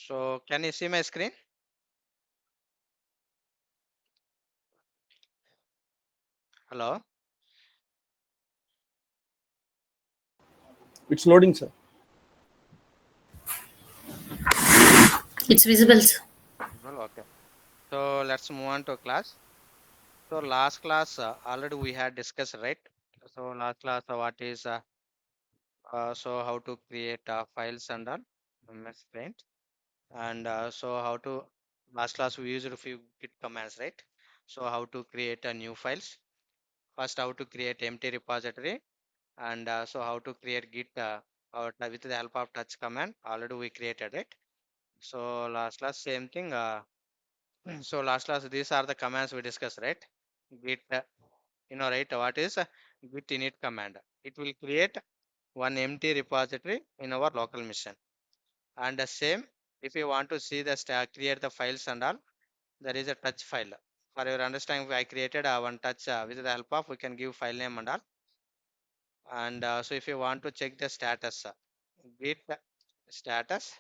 So can you see my screen? Hello. It's loading, sir. It's visible, sir. Well, okay. So let's move on to class. So last class already we had discussed, right? So last class what is so how to create files under MS Paint, and so how to last class we used a few Git commands, right? So how to create a new files. First, how to create empty repository, and so how to create Git with the help of touch command. Already we created it. So last class same thing. So last class these are the commands we discussed, right? Git, right? What is git init command? It will create one empty repository in our local machine. And the same, if you want to see the create the files and all, there is a touch file. For your understanding, I created one touch with the help of we can give file name and all. And so if you want to check the status, git status,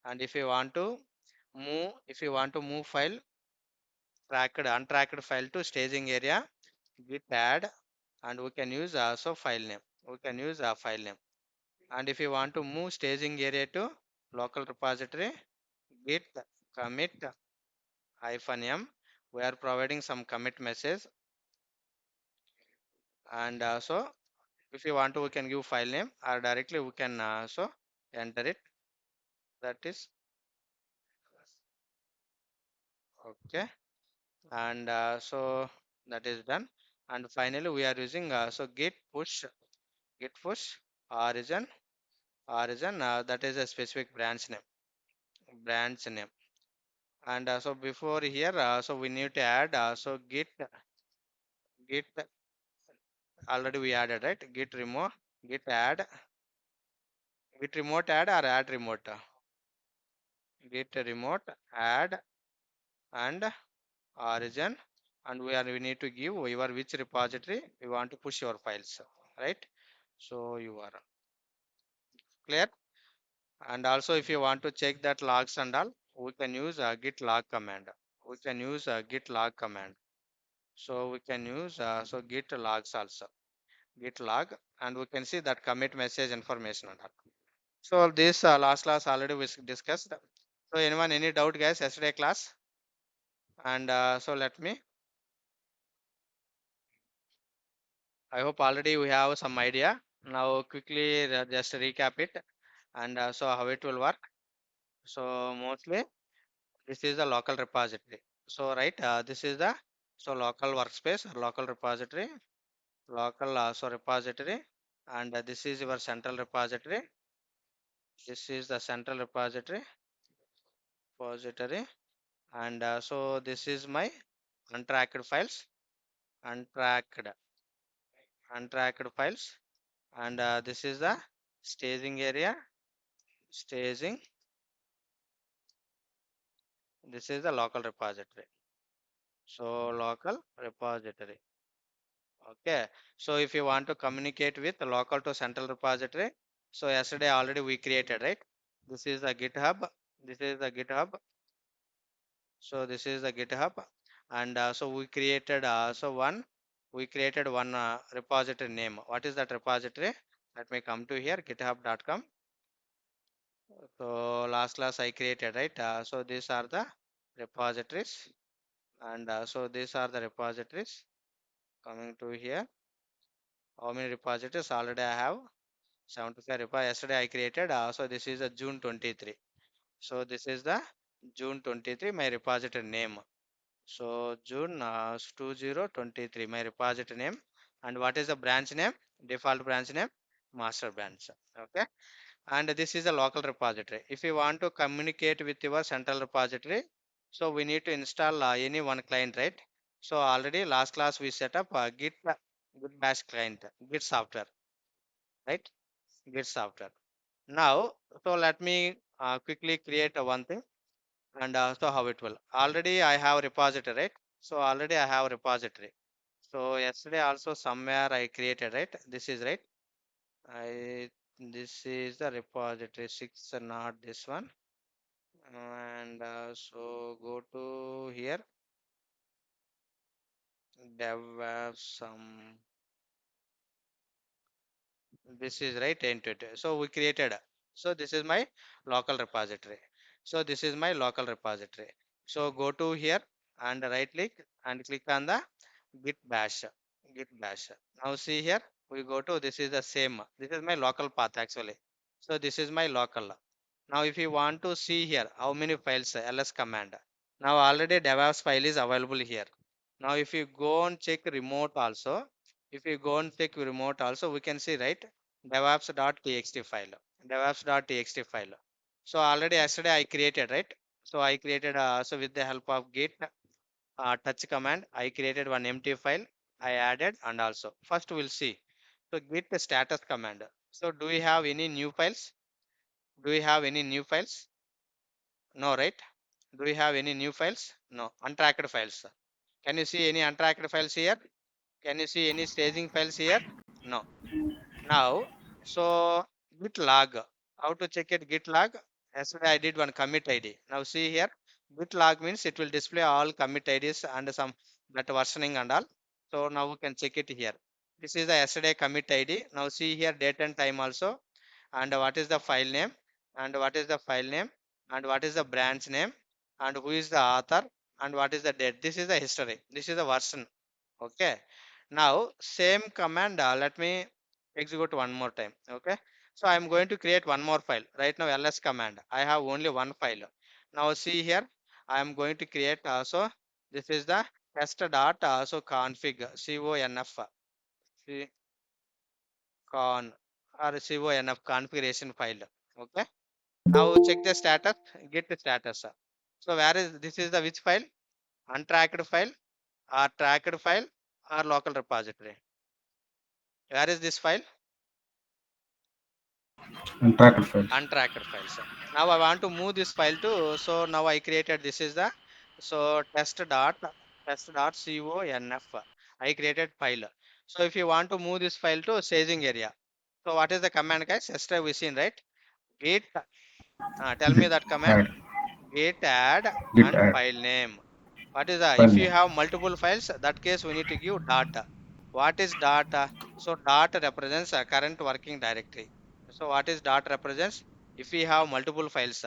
and if you want to move file untracked file to staging area, git add, and we can use also file name. We can use a file name. And if you want to move staging area to local repository, git commit -m. We are providing some commit message, and so if you want to, we can give file name, or directly we can so enter it. That is okay, and so that is done. And finally, we are using so git push origin that is a specific branch name. And so before here, so we need to add so git already we added, right? Git add git remote add or add remote git remote add and origin, and we need to give your which repository you want to push your files, right? So you are clear. And also if you want to check that logs and all, we can use git log command. We can use git log command. So we can use so git logs also, git log, and we can see that commit message information and all. So this last class already we discussed. So anyone any doubt guys yesterday class? And so let me, I hope already we have some idea. Now quickly just recap it, and so how it will work. So mostly this is the local repository. So right, this is the so local workspace, local repository, local so repository, and this is your central repository. This is the central repository, and so this is my untracked files, untracked untracked files, and this is the staging area, staging. This is the local repository. So local repository. Okay. So if you want to communicate with the local to central repository, so yesterday already we created, right? This is the GitHub. This is the GitHub. So this is the GitHub, and so we created one repository name. What is that repository? Let me come to here, github.com. So last class I created, right? So these are the repositories, and so these are the repositories. Coming to here, how many repositories already I have? 75 repo. Yesterday I created. So this is a June 23. So this is the June 23 my repository name. So June 2023 my repository name. And what is the branch name? Default branch name, master branch. Okay. And this is a local repository. If you want to communicate with your central repository, so we need to install any one client, right? So already last class we set up Git bash client, Git software, right? Git software. Now, so let me quickly create one thing, and so how it will. Already I have repository, right? So already I have repository. So yesterday also somewhere I created, right? This is right. I This is the repository 6, not this one. and so go to here, dev some, this is right entity. So we created, so this is my local repository. So this is my local repository. So go to here and right click and click on the git bash, git bash. Now see here, we go to, this is the same, this is my local path actually. So this is my local. Now if you want to see here how many files, ls command, now already devops file is available here. Now if you go and check remote also, if you go and check remote also, we can see right, devops.txt file, devops.txt file. So already yesterday I created, right? So I created, so with the help of git touch command, I created one empty file, I added, and also first we'll see. So git status command. So do we have any new files? Do we have any new files? No, right? Do we have any new files? No, untracked files. Can you see any untracked files here? Can you see any staging files here? No. Now, so git log. How to check it? Git log. Yesterday I did one commit ID. Now see here, git log means it will display all commit IDs and some that versioning and all. So now we can check it here. This is the yesterday commit ID. Now see here date and time also, and what is the file name, and what is the file name, and what is the branch name, and who is the author, and what is the date. This is the history. This is the version. Okay. Now same command. Let me execute one more time. Okay. So I'm going to create one more file. Right now ls command. I have only one file. Now see here. I am going to create also. This is the test dot also config conf con or conf configuration file. Okay. Now check the status. Get the status. So where is this is the which file? Untracked file or tracked file or local repository. Where is this file? and tracker files. Untracked files. Now I want to move this file to, so now I created, this is the, so test.conf. I created file. So if you want to move this file to staging area, so what is the command guys? Yesterday we seen right? Git, tell me Git that command. add, Git add git and add file name. What is that? file If you name. have multiple files, that case we need to give data. What is data? So dot represents a current working directory. So what is dot represents? If we have multiple files,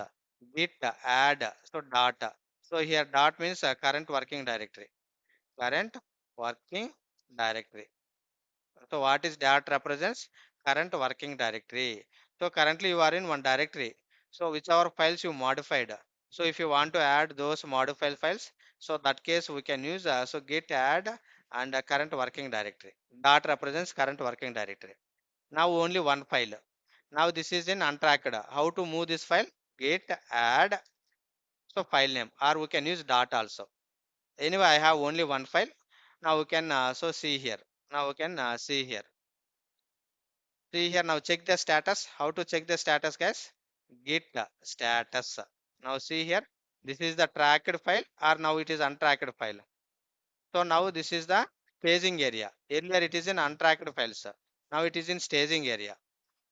git add, so data. So here dot means current working directory. Current working directory. So what is that represents? Current working directory. So currently you are in one directory. So whichever files you modified. So if you want to add those modified files, so that case we can use so git add and current working directory. Dot represents current working directory. Now only one file. Now this is in untracked. How to move this file? Git add, so file name, or we can use dot also. Anyway, I have only one file. Now we can so see here. Now we can see here. See here, now check the status. How to check the status, guys? Git status. Now see here, this is the tracked file or now it is untracked file. So now this is the staging area. Earlier it is in untracked files. Now it is in staging area.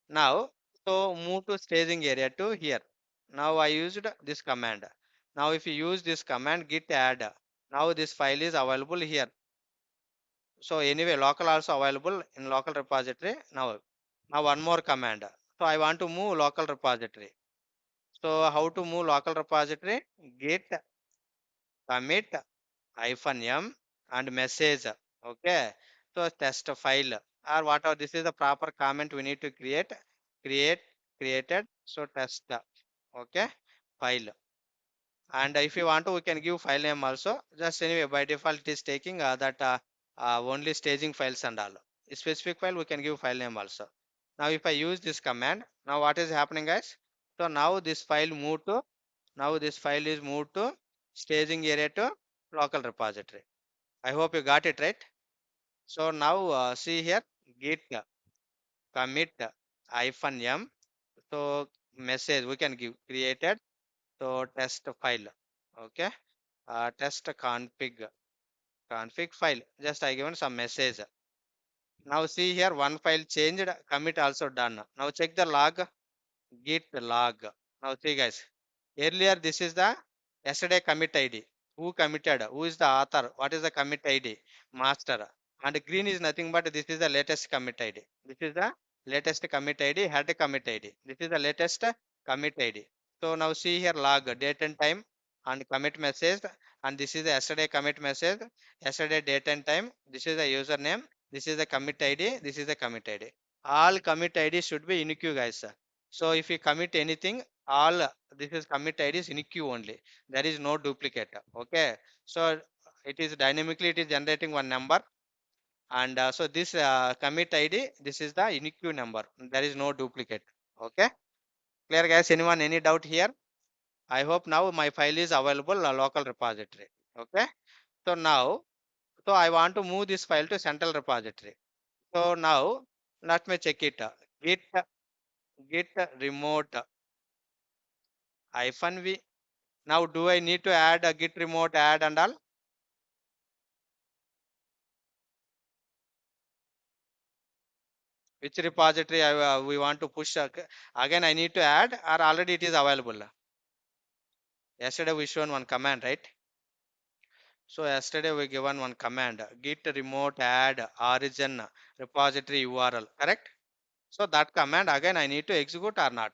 Now, so move to staging area to here. Now I used this command. Now if you use this command git add, now this file is available here. So anyway, local also available in local repository. Now one more command. So I want to move local repository. So how to move local repository? Git commit -m and message. Okay. So test file or whatever. This is the proper comment we need to create. Create created. So test. Okay. File. And if you want to, we can give file name also. Just anyway, by default, it is taking that only staging files and all. A specific file, we can give file name also. Now, if I use this command, now what is happening, guys? So now this file moved to, now this file is moved to staging area to local repository. I hope you got it right. So now see here, git commit -m. So message we can give created. So test file. Okay. Test config file, just I given some message. Now see here, one file changed, commit also done. Now check the log, git log. Now see guys, Earlier, this is the yesterday commit ID. Who committed? Who is the author? What is the commit ID? Master. And green is nothing but this is the latest commit ID. This is the latest commit ID, head commit ID. This is the latest commit ID. So now see here log date and time and commit message. And this is the yesterday commit message, yesterday date and time. This is the username. This is the commit ID. This is the commit ID. All commit ID should be in queue, guys. So if you commit anything, all this is commit id is in queue only, there is no duplicate. Okay, so it is dynamically it is generating one number, and so this commit id, this is the in queue number, there is no duplicate. Okay, clear guys? Anyone any doubt here? I hope now my file is available local repository. Okay, so now, so I want to move this file to central repository. So now let me check it. Git git remote hyphen v. Now, do I need to add a Git remote add and all? Which repository we want to push? Again, I need to add, or already it is available. Yesterday we shown one command, right? So yesterday we given one command, git remote add origin repository URL, correct? So that command again I need to execute or not?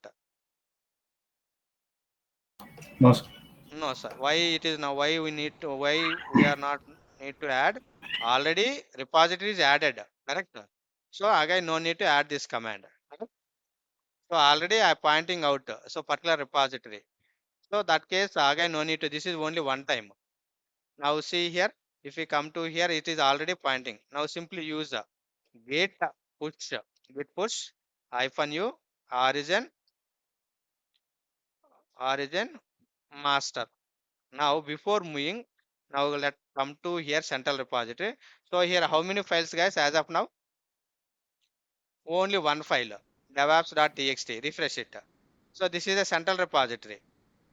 No, sir. No, sir. Why it is now? Why we need to? Why we are not need to add? Already repository is added, correct? So again no need to add this command. So already I pointing out so particular repository. So that case again no need to. This is only one time. Now see here. If we come to here, it is already pointing. Now simply use git push git push hyphen u origin origin master. Now before moving, now let come to here central repository. So here how many files guys as of now? Only one file, devops.txt. Refresh it. So this is a central repository.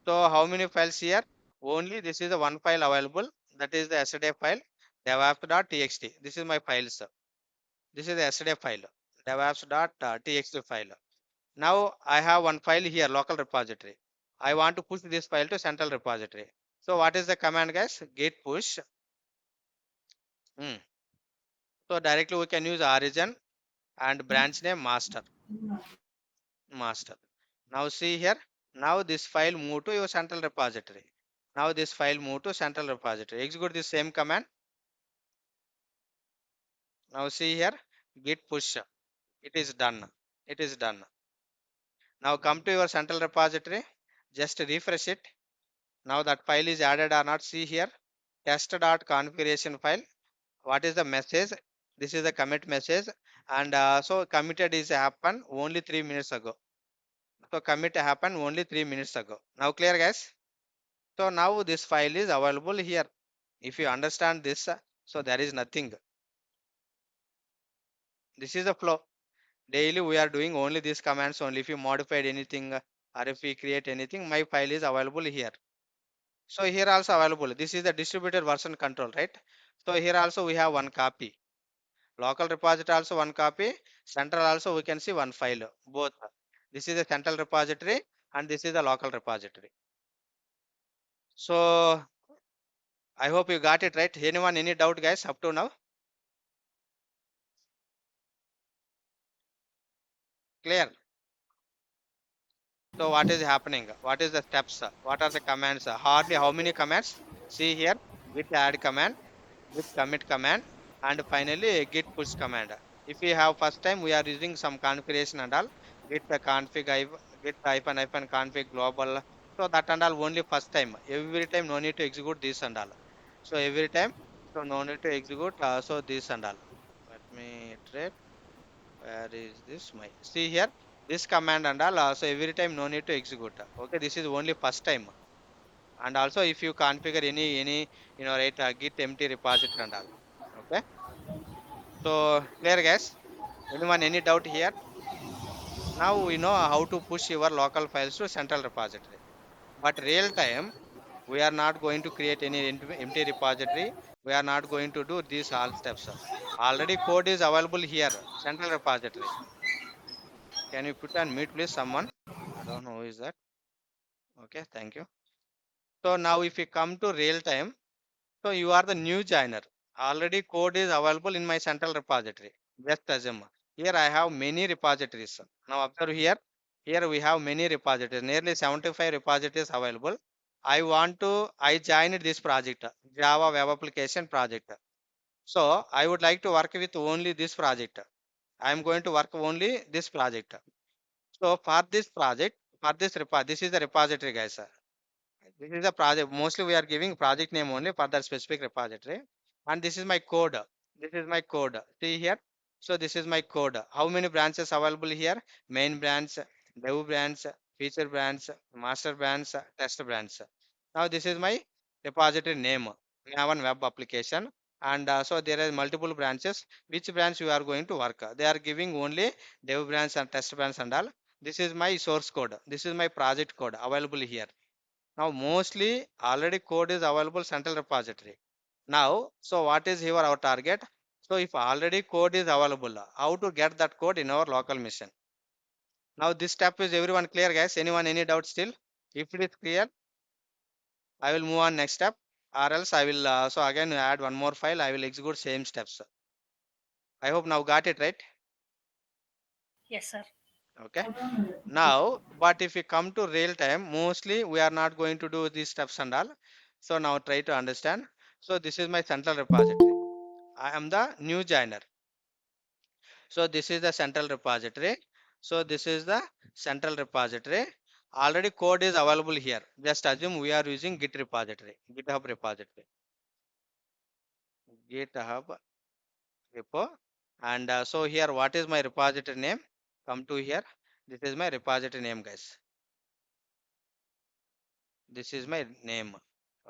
So how many files here? Only this is the one file available. That is the yesterday file, devops.txt. This is my files. This is the yesterday file, devops.txt file. Now I have one file here, local repository. I want to push this file to central repository. So what is the command, guys? Git push. Hmm. So directly we can use origin and branch name master. Now see here. Now this file move to your central repository. Now this file move to central repository. Execute the same command. Now see here, git push. It is done. It is done. Now come to your central repository. Just refresh it. Now that file is added or not. See here, test.configuration file. What is the message? This is the commit message. And so committed is happened only 3 minutes ago. So commit happened only 3 minutes ago. Now clear guys? So now this file is available here. If you understand this, so there is nothing. This is the flow. Daily we are doing only these commands only. If you modified anything or if we create anything, my file is available here. So here also available. This is the distributed version control, right? So here also we have one copy. Local repository also one copy. Central also we can see one file. Both. This is the central repository and this is the local repository. So I hope you got it right. Anyone any doubt guys up to now? Clear? So what is happening? What is the steps? What are the commands? Hardly how many commands? See here, git add command, git commit command, and finally a git push command. If we have first time we are using some configuration and all, git config git hyphen hyphen config global. So that and all only first time. Every time no need to execute this and all. So every time, so no need to execute. So this and all. Let me iterate. Where is this? My see here this command and all. So every time no need to execute. Okay, this is only first time. And also if you configure any right git empty repository and all. Okay, so clear guys? Anyone any doubt here? Now we know how to push your local files to central repository, but real time we are not going to create any empty repository. We are not going to do these all steps. Already code is available here, central repository. Can you put on mute please someone? I don't know who is that. Okay, thank you. So now if you come to real time, so you are the new joiner. Already code is available in my central repository. Just assume. Here I have many repositories. Now observe here. Here we have many repositories. Nearly 75 repositories available. I joined this project, Java Web Application project. So I would like to work with only this project. I am going to work only this project. So for this project, this is the repository, guys. This is a project. Mostly we are giving project name only for that specific repository. And this is my code. This is my code. See here. So this is my code. How many branches available here? Main branch, dev branch, feature branch, master branch, test branch. Now this is my repository name. We have one web application. And so there are multiple branches. Which branch you are going to work? They are giving only dev branch and test branch and all. This is my source code. This is my project code available here. Now mostly already code is available central repository. Now, so what is here our target? So if already code is available, how to get that code in our local machine? Now this step is everyone clear, guys? Anyone any doubt still? If it is clear, I will move on next step, or else I will so again add one more file. I will execute same steps. I hope now got it right. Yes, sir. Okay. Now, but if we come to real time, mostly we are not going to do these steps and all. So now try to understand. So this is my central repository. I am the new joiner. So this is the central repository. So this is the central repository. Already code is available here. Just assume we are using Git repository, GitHub repository, GitHub repo. And so here, what is my repository name? Come to here. This is my repository name, guys. This is my name.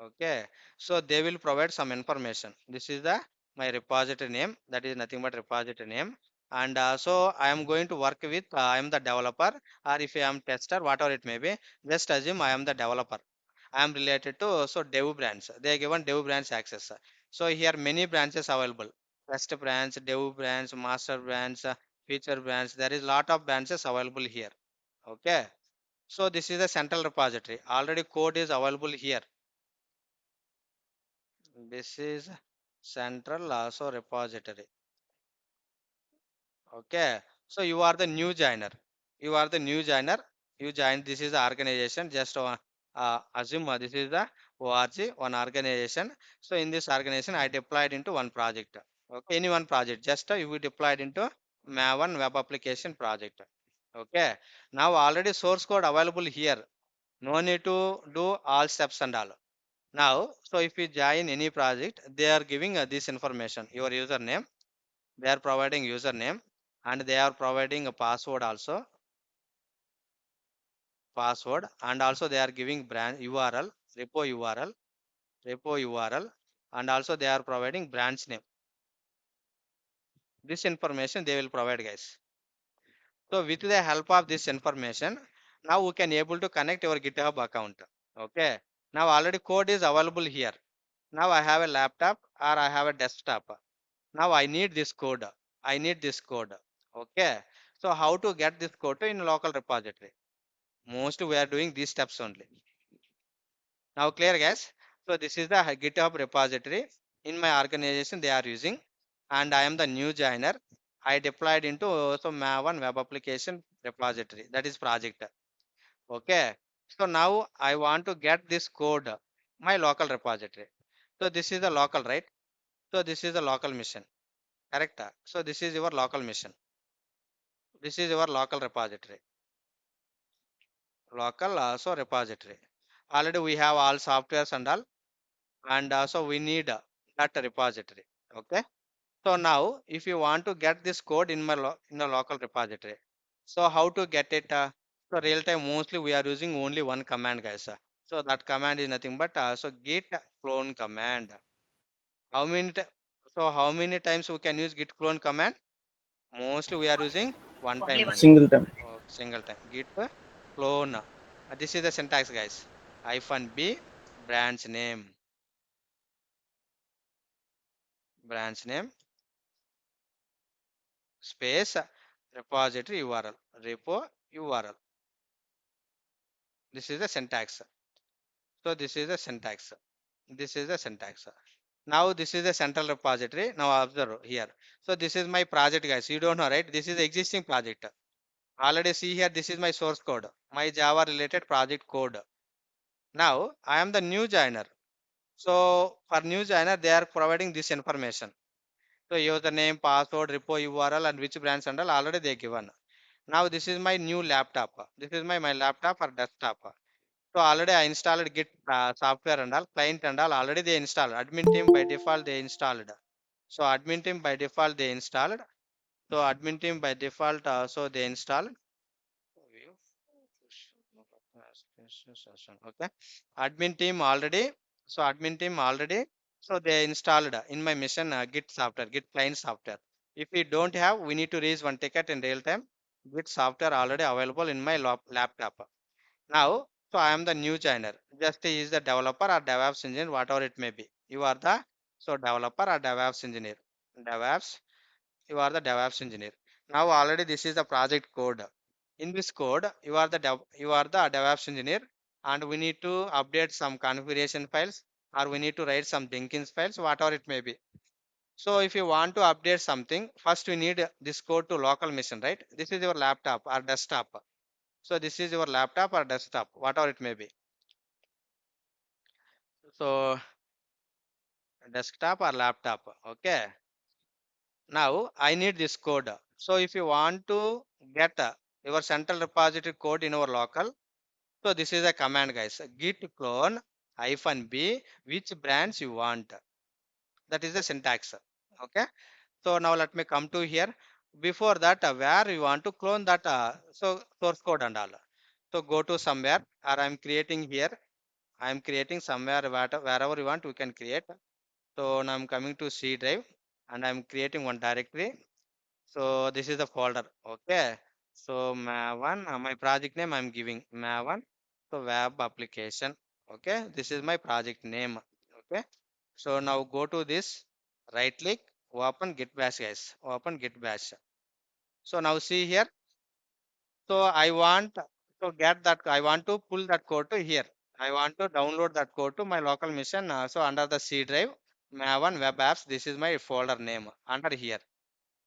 Okay, so they will provide some information. This is the my repository name. That is nothing but repository name. And so I am going to work with I am the developer, or if I am tester, whatever it may be. Just assume I am the developer. I am related to so dev branch. They are given dev branch access. So here many branches available: test branch, dev branch, master branch, feature branch. There is lot of branches available here. Okay, so this is the central repository. Already code is available here. This is central also repository. Okay. So you are the new joiner. You are the new joiner. You join. This is the organization. Just assume this is the ORG, one organization. So in this organization, I deployed into one project. Okay. Any one project. Just you will deployed into Maven web application project. Okay. Now already source code available here. No need to do all steps and all. Now, so if you join any project, they are giving this information, your username, they are providing username, and they are providing a password also, and also they are giving brand URL, repo URL, and also they are providing branch name. This information they will provide, guys. So with the help of this information, now we can able to connect your GitHub account. Okay. Now already code is available here. Now I have a laptop or I have a desktop. Now I need this code. I need this code. Okay. So how to get this code in local repository? Mostly we are doing these steps only. Now clear, guys. So this is the GitHub repository. In my organization they are using, and I am the new joiner. I deployed into also Maven web application repository. That is project. Okay. So now I want to get this code, my local repository. So this is the local, right? So this is the local mission. Correct. So this is your local mission. This is your local repository. Local also repository. Already we have all softwares and all, and so we need that repository. Okay. So now, if you want to get this code in my in a local repository, so how to get it? So real time mostly we are using only one command, guys. So that command is nothing but so git clone command. How many? So how many times we can use git clone command? Mostly we are using one Only time one. only. Single time. Single time. Git clone. This is the syntax, guys. Hyphen B branch name. Branch name space repository URL. Repo URL. This is the syntax. So this is the syntax. This is the syntax. Now this is the central repository. Now observe here. So this is my project, guys. You don't know, right? This is the existing project. Already see here. This is my source code, my Java related project code. Now I am the new joiner. So for new joiner, they are providing this information. So username, password, repo URL, and which branch and all already they given. Now this is my new laptop. This is my laptop or desktop. So already I installed Git software and all, client and all already they installed. Admin team by default they installed. So admin team by default they installed. So admin team by default so they installed. Okay. Admin team already. So admin team already. So they installed in my mission Git software, Git client software. If we don't have, we need to raise one ticket in real time. Git software already available in my laptop. Now, so I am the new joiner. Just is the developer or DevOps engineer, whatever it may be. You are the developer or DevOps engineer. DevOps, you are the DevOps engineer. Now already this is the project code. In this code, you are the DevOps engineer, and we need to update some configuration files, or we need to write some Jenkins files, whatever it may be. So if you want to update something, first we need this code to local machine, right? This is your laptop or desktop. So this is your laptop or desktop, whatever it may be. So desktop or laptop. Okay. Now I need this code. So if you want to get your central repository code in our local, so this is a command, guys. Git clone -b which branch you want. That is the syntax. Okay. So now let me come to here. Before that, where you want to clone that source code and all. So go to somewhere, or I'm creating here. I'm creating somewhere wherever you want, we can create. So now I'm coming to C drive and I'm creating one directory. So this is the folder. Okay. So Maven, my project name I'm giving Maven. So web application. Okay. This is my project name. Okay. So now go to this, right click, open Git bash, guys. Open Git bash. So now see here. So I want to get that. I want to pull that code to here. I want to download that code to my local machine. So under the C drive, Maven web apps. This is my folder name under here.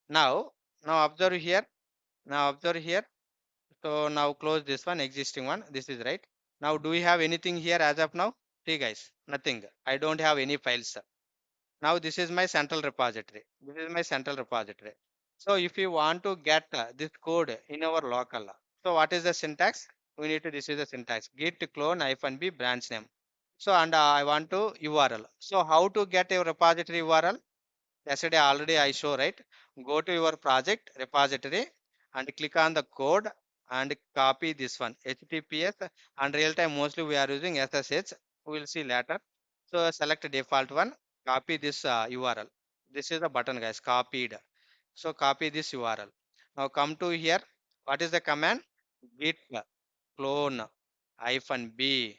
Now, now observe here. Now observe here. So now close this one, existing one. This is right. Now do we have anything here as of now? See guys, nothing. I don't have any files. Now this is my central repository. This is my central repository. So if you want to get this code in our local, so what is the syntax? We need to, this is the syntax, git clone -b branch name. So and I want to URL. So how to get a repository URL? Yesterday already I show, right? Go to your project repository and click on the code and copy this one HTTPS, and real time mostly we are using SSH. We will see later. So select default one, copy this URL. This is the button, guys, copied. So copy this URL. Now come to here. What is the command? Git clone -b.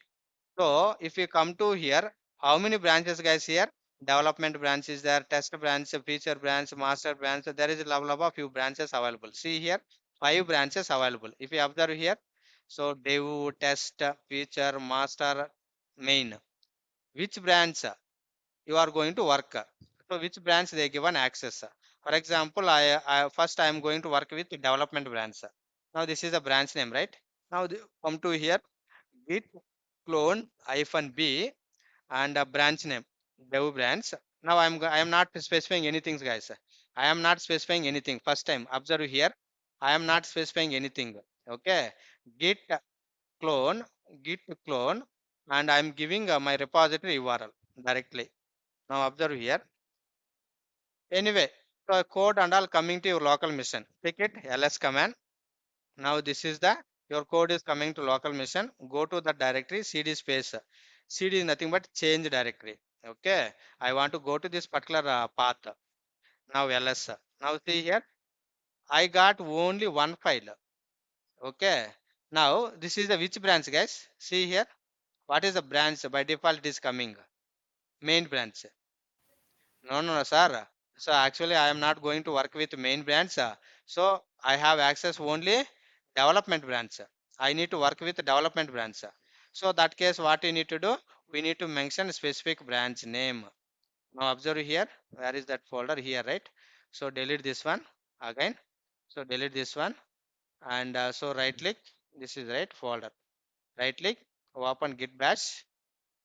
So if you come to here, how many branches, guys, here? Development branch is there, test branch, feature branch, master branch. There is a level of few branches available. See here, 5 branches available. If you observe here, so dev, test, feature, master, main. Which branch you are going to work? So which branch they given access? For example, I am going to work with development branch. Now this is a branch name, right? Now come to here, git clone -b and a branch name dev branch. Now I am not specifying anything, guys. I am not specifying anything. First time observe here, I am not specifying anything. Okay. Git clone, git clone, and I am giving my repository URL directly. Now observe here. Anyway, so code and all coming to your local machine. Pick it ls command. Now this is the your code is coming to local machine. Go to the directory cd space. Cd is nothing but change directory. Okay. I want to go to this particular path. Now ls. Now see here. I got only one file. Okay. Now this is the which branch, guys? See here. What is the branch? By default it is coming. Main branch. No, no, no, sir. So actually, I am not going to work with main branch. So I have access only development branch. I need to work with development branch. So that case, what we need to do? We need to mention specific branch name. Now observe here, where is that folder here, right? So delete this one again. So delete this one, and so right click. This is right folder. Right click, open Git bash.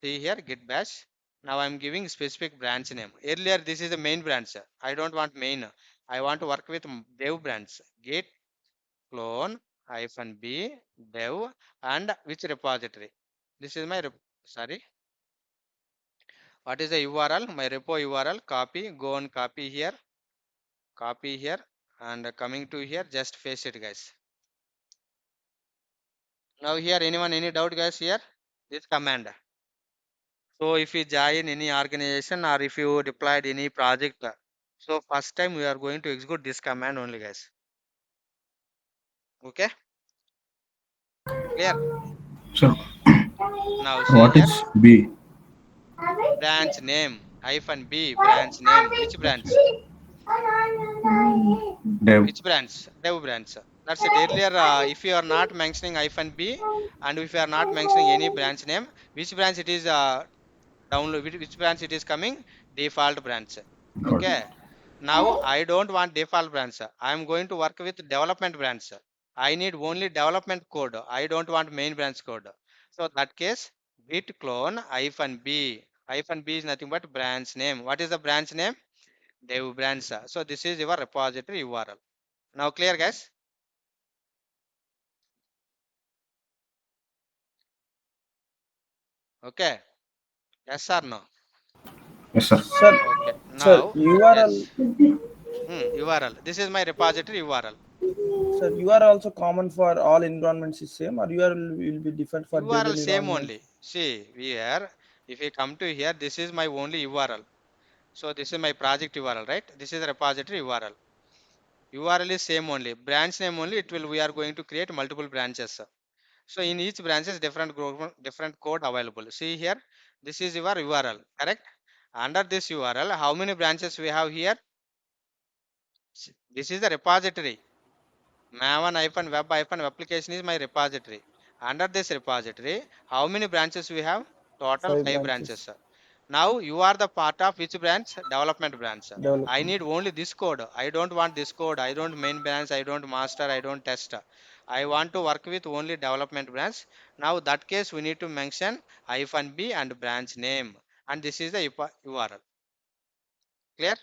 See here, Git bash. Now I'm giving specific branch name. Earlier, this is the main branch. I don't want main. I want to work with dev branch. Git clone hyphen b dev and which repository. This is my sorry. What is the URL? My repo URL. Copy. Go and copy here. Copy here, and coming to here, just paste it, guys. Now here, anyone any doubt, guys? Here, this command. So if you join any organization or if you deployed any project, so first time we are going to execute this command only, guys. Okay, clear? So Now see what here, is B? branch name hyphen b branch name. Which branch? Dev. Which branch? Dev branch. That's it. Earlier, if you are not mentioning hyphen b and if you are not mentioning any branch name, which branch it is download? Which branch it is coming? Default branch. Got it. Okay. Now I don't want default branch. I am going to work with development branch. I need only development code. I don't want main branch code. So that case, git clone hyphen b. Hyphen b is nothing but branch name. What is the branch name? Dev branch. So this is your repository URL. Now clear, guys? Okay. Yes or no? Yes, sir. Sir, Okay. sir, Now, URL, yes. URL. This is my repository URL. sir, URL also common for all environments is same, or URL will be different for dev URL same environment. only. See, here, if you come to here, this is my only URL. So this is my project URL, right? This is the repository URL. URL is same only. Branch name only. It will. We are going to create multiple branches. So in each branches, different code available. See here, this is your URL, correct? Under this URL, how many branches we have here? This is the repository. Maven-web application is my repository. Under this repository, how many branches we have? Total 5 5 branches branches. Now you are the part of which branch? Development branch. I development. need only this code. I don't want this code. I don't main branch. I don't master. I don't test. I want to work with only development branch. Now that case we need to mention hyphen b and branch name. And this is the URL. Clear?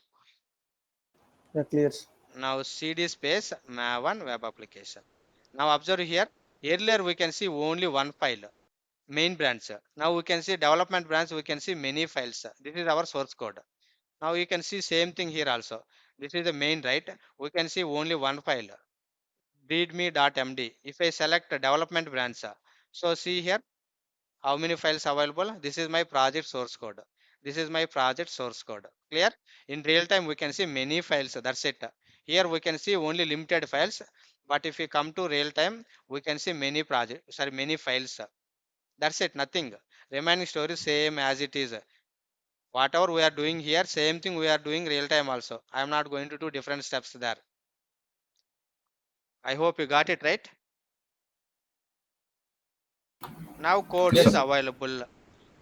Yeah, clear. Now cd space maven web application. Now observe here. Earlier we can see only one file, main branch. Now we can see development branch. We can see many files. This is our source code. Now you can see same thing here also. This is the main, right? We can see only one file, readme.md. If I select development branch, so see here how many files available. This is my project source code. This is my project source code. Clear? In real time we can see many files. That's it. Here we can see only limited files, but if we come to real time we can see many files. That's it, nothing. Remaining story same as it is. Whatever we are doing here, same thing we are doing real time also. I am not going to do different steps there. I hope you got it right. Now code Yes, Yes, is sir. sir. available.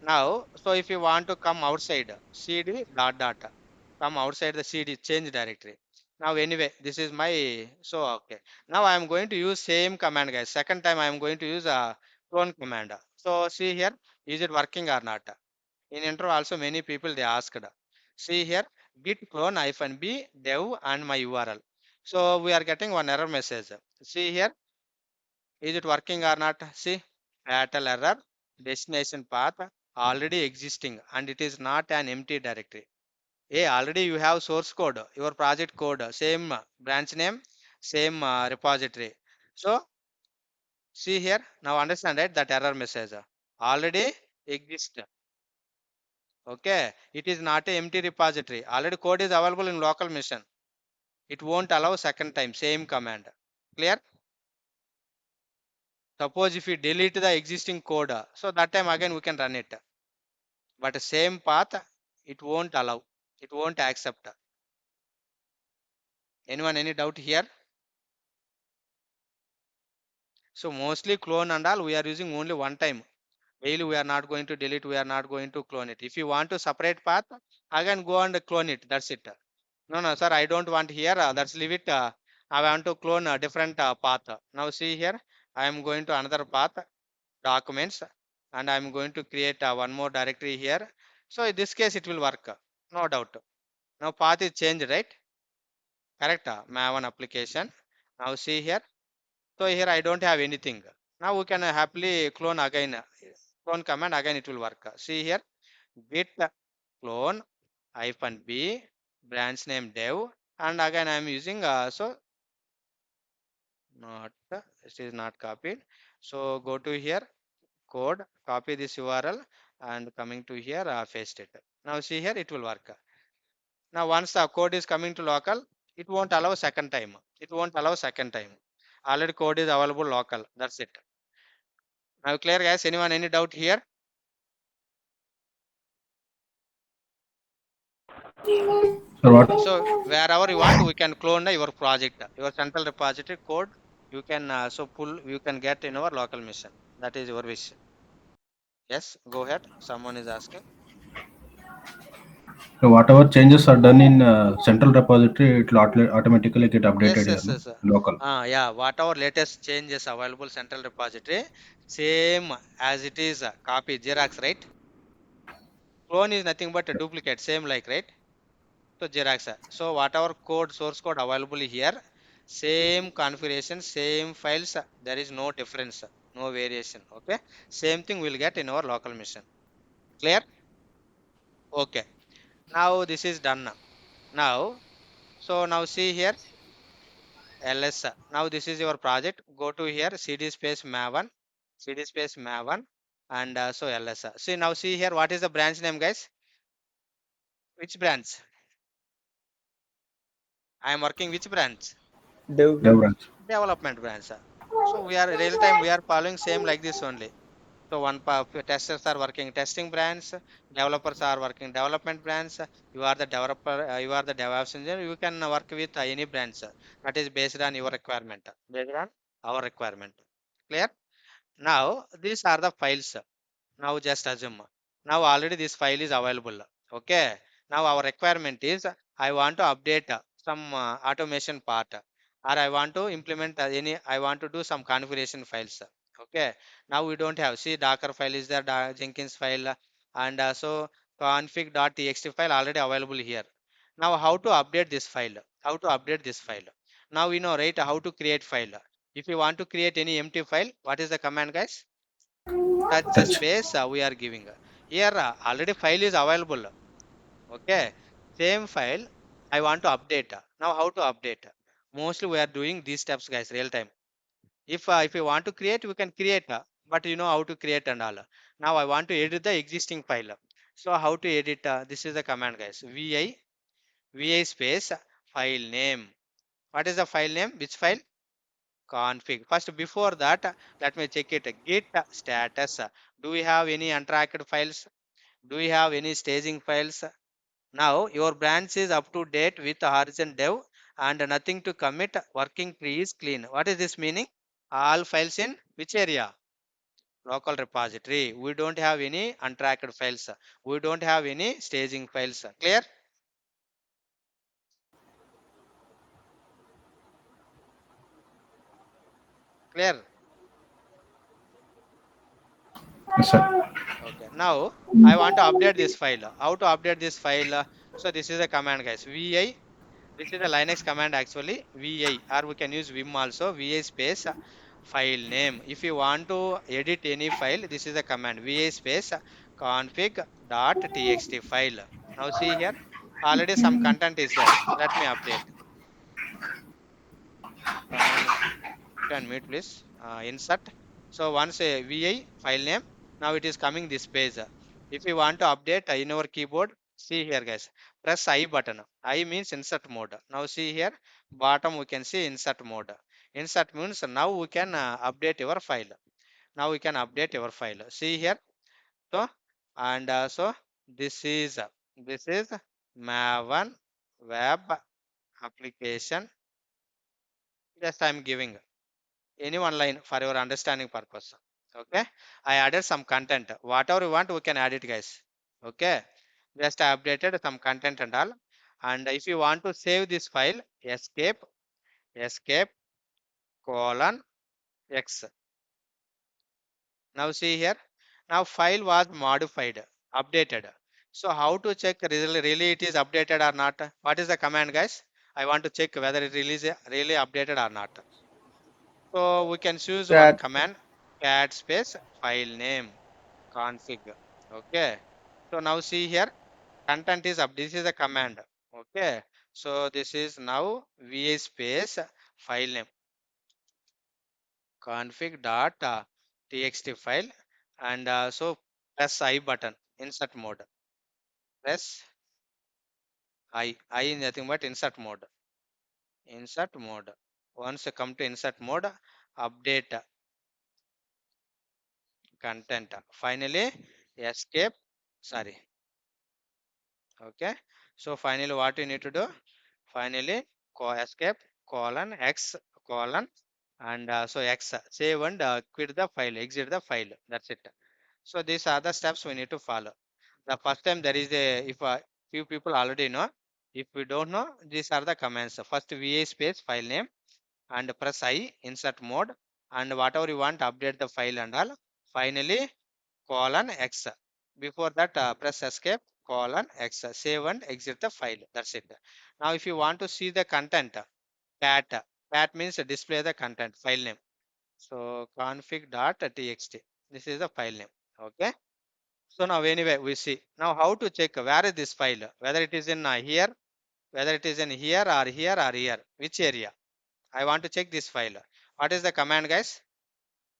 Now, so if you want to come outside cd dot dot, come outside the cd change directory. Now anyway, this is my, so okay. Now I am going to use same command, guys. Second time I am going to use a clone command. So see here, is it working or not? In intro also many people they asked. See here, git clone hyphen b dev and my URL. So we are getting one error message. See here, is it working or not? See, fatal error, destination path already existing and it is not an empty directory. Hey, already you have source code, your project code, same branch name, same repository. So see here, now understand right that error message already exists. Okay, it is not a empty repository. Already code is available in local machine. It won't allow second time same command. Clear? Suppose if you delete the existing code, so that time again we can run it. But same path, it won't allow. It won't accept. Anyone any doubt here? So mostly clone and all we are using only one time. Daily we are not going to delete, we are not going to clone it. If you want to separate path, again go and clone it. That's it. No, no, sir, I don't want here. That's leave it. I want to clone a different path. Now see here, I am going to another path, documents, and I am going to create one more directory here. So in this case, it will work. No doubt. Now path is changed, right? Correct. Maven application. Now see here. So here I don't have anything. Now we can happily clone again. Clone command again it will work. See here, git clone -b branch name dev, and again I am using so not it is not copied. So go to here code, copy this URL, and coming to here paste it. Now see here it will work. Now once the code is coming to local, it won't allow second time. It won't allow second time. Already code is available local. That's it. Now clear guys? Anyone any doubt here? Sir, what? So wherever you want, we can clone your project, your central repository code. You can so pull, you can get in our local machine. That is your wish. Yes, go ahead. Someone is asking. So whatever changes are done in central repository, it will automatically get Yes, updated here, yes, no? yes. Local. Yeah, whatever latest changes available central repository, same as it is copy Xerox, right? Clone is nothing but a duplicate, same like, right? So Xerox. So whatever code, source code available here, same configuration, same files, there is no difference, no variation. Okay. Same thing we'll get in our local machine. Clear? Okay. Now this is done. Now, so now see here, ls. Now this is your project. Go to here, cd space maven, cd space maven, and so ls. See now see here, what is the branch name, guys? Which branch? I am working which branch? Dev Dev branch. branch. Development branch. So we are real time, we are following same like this only. So testers are working testing branch, developers are working development branch. You are the developer, you are the DevOps engineer. You can work with any branch that is based on your requirement, based on our requirement. Clear? Now these are the files. Now just assume. Now already this file is available. Okay. Now our requirement is I want to update some automation part, or I want to implement any, I want to do some configuration files. Okay. Now we don't have, see Docker file is there, Jenkins file, and so config.txt file already available here. Now how to update this file? How to update this file? Now we know, right, how to create file. If you want to create any empty file, what is the command, guys? Touch the Touch. space we are giving. Here already file is available. Okay. Same file I want to update. Now how to update? Mostly we are doing these steps, guys, real time. If you want to create, we can create, but you know how to create and all. Now I want to edit the existing file. So how to edit? This is the command, guys. vi space file name. What is the file name? Which file? Config. First, before that, let me check it. Git status. Do we have any untracked files? Do we have any staging files? Now your branch is up to date with Horizon Dev and nothing to commit. Working tree is clean. What is this meaning? All files in which area? Local repository. We don't have any untracked files. We don't have any staging files. Clear? Clear? Yes, sir. Okay. Now I want to update this file. How to update this file? So this is a command, guys. Vi. This is a Linux command actually. Vi, or we can use vim also. Vi space file name. If you want to edit any file, this is the command. Vi space config dot txt file. Now see here. Already some content is there. Let me update. Someone you can mute please. Insert. So once a vi file name. Now it is coming this page. If you want to update in your keyboard, see here, guys. Press I button. I means insert mode. Now see here. Bottom we can see insert mode. Insert means now we can update your file. Now we can update your file. See here. So and so this is Maven web application. Just I am giving. any one line for your understanding purpose. Okay, I added some content. Whatever you want, we can add it, guys. Okay, just I updated some content and all. And if you want to save this file, escape colon x. Now see here. Now file was modified, updated. So how to check really it is updated or not? What is the command, guys? I want to check whether it really is really updated or not. So we can choose one Cat. command, cat space file name config. Okay. So now see here, content is up. This is a command. Okay. So this is now va space file name config dot txt file, and so press I button, insert mode. Press I is nothing but insert mode. Insert mode. Once you come to insert mode, update content. Finally, escape. Sorry. Okay. So finally, what you need to do? Finally, escape colon x colon, and so x save and quit the file, exit the file. That's it. So these are the steps we need to follow. The first time there is a, if few people already know, if we don't know, these are the commands. First va space file name and press I, insert mode, and whatever you want, update the file and all. Finally, colon x. Before that, press escape colon x, save and exit the file. That's it. Now, if you want to see the content, cat means display the content file name. So config.txt. This is the file name. Okay. So now anyway, we see now how to check where is this file, whether it is in here, whether it is in here or here or here, which area. I want to check this file. What is the command, guys?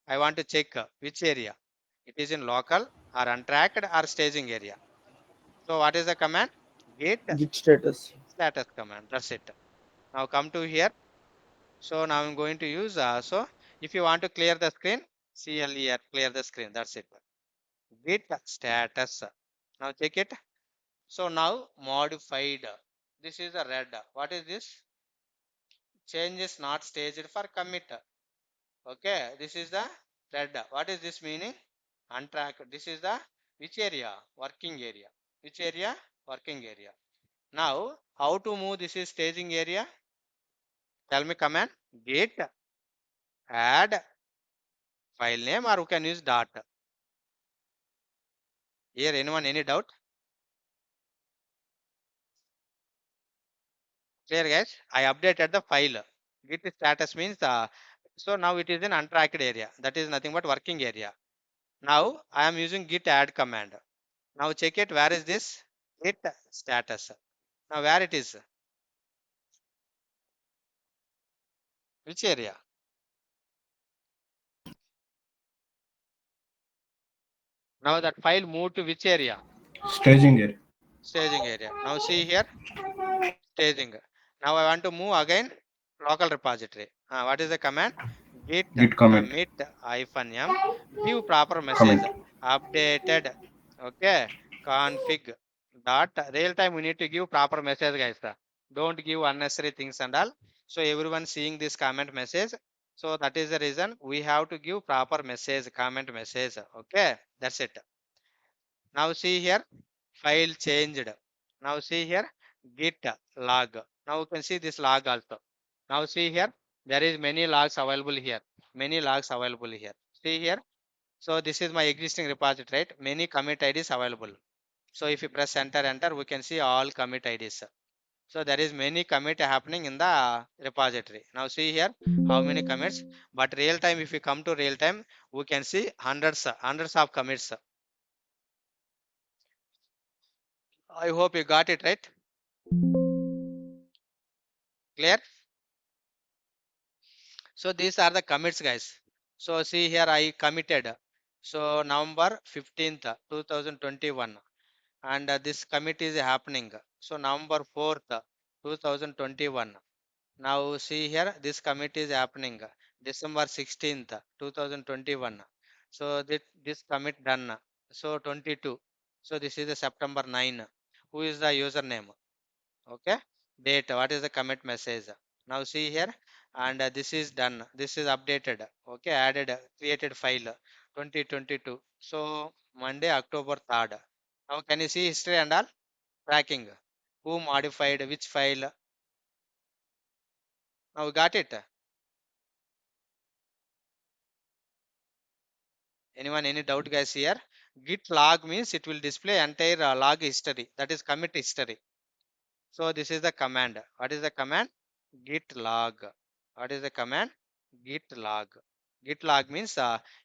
I want to check which area. It is in local or untracked or staging area. So what is the command? Git Git status. status command. That's it. Now come to here. So now I'm going to use, so if you want to clear the screen, CLER, clear the screen. That's it. Git status. Now check it. So now modified. This is a red. What is this? Change is not staged for commit. Okay, this is the red. What is this meaning? Untracked. This is the which area? Working area. Which area? Working area. Now, how to move this is staging area? Tell me command. Git add file name, or we can use dot. Here, anyone, any doubt? Clear, guys? I updated the file. Git status means so now it is in untracked area. That is nothing but working area. Now I am using git add command. Now check it. Where is this? Git status. Now where it is? Which area? Now that file moved to which area? Staging area. Staging area. Now see here, staging. Now I want to move again local repository. What is the command? Git Git commit. commit -m, give proper message, Comment. updated. Okay, config dot real time. We need to give proper message, guys. Don't give unnecessary things and all. So everyone seeing this comment message. So that is the reason we have to give proper message, comment message. Okay, that's it. Now see here, file changed. Now see here, git log. Now you can see this log also. Now see here, there is many logs available here. Many logs available here. See here. So this is my existing repository, right? Many commit IDs available. So if you press enter, we can see all commit IDs. So there is many commit happening in the repository. Now see here how many commits. But real time, if you come to real time, we can see hundreds of commits. I hope you got it right. Clear? So these are the commits, guys. So see here, I committed. So November 15th, 2021, and this commit is happening. So November 4th, 2021. Now see here, this commit is happening. December 16th, 2021. So this commit done. So 22. So this is the September 9. Who is the username? Okay, date, what is the commit message? Now see here, and this is done. This is updated. Okay, added, created file 2022. So Monday, October 3rd. Now can you see history and all tracking? Who modified which file? Now we got it. Anyone any doubt guys here? Git log means it will display entire log history, that is commit history. So this is the command. What is the command? Git log. What is the command? Git log. Git log means